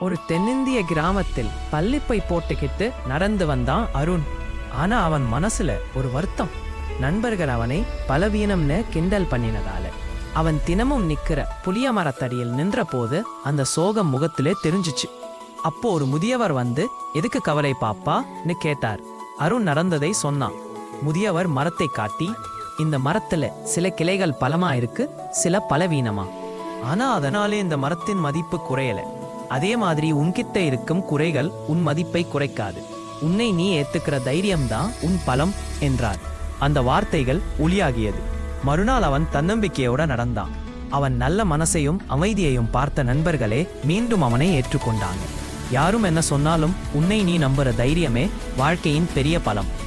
ஒரு தென்னிந்திய கிராமத்தில் பள்ளிப்பை போட்டுக்கிட்டு நடந்து வந்தான் அருண். ஆனா அவன் மனசுல ஒரு வருத்தம். நண்பர்கள் அவனை பலவீனம்னு கிண்டல் பண்ணினதால அவன் தினமும் நிக்கிற புளிய மரத்தடியில் நின்ற போது அந்த சோகம் முகத்திலே தெரிஞ்சிச்சு. அப்போ ஒரு முதியவர் வந்து, எதுக்கு கவலை பாப்பான்னு கேட்டார். அருண் நடந்ததை சொன்னான். முதியவர் மரத்தை காட்டி, இந்த மரத்துல சில கிளைகள் பலமா இருக்கு, சில பலவீனமா. ஆனா அதனாலே இந்த மரத்தின் மதிப்பு குறையல. அதே மாதிரி உன்கிட்ட இருக்கும் குறைகள் உன் மதிப்பை குறைக்காது. உன்னை நீ ஏத்துக்கிற தைரியம்தான் உன் பலம் என்றார். அந்த வார்த்தைகள் ஒளியாகியது. மறுநாள் அவன் தன்னம்பிக்கையோட நடந்தான். அவன் நல்ல மனசையும் அமைதியையும் பார்த்த நண்பர்களே மீண்டும் அவனை ஏற்றுக்கொண்டாங்க. யாரும் என்ன சொன்னாலும் உன்னை நீ நம்புற தைரியமே வாழ்க்கையின் பெரிய பலம்.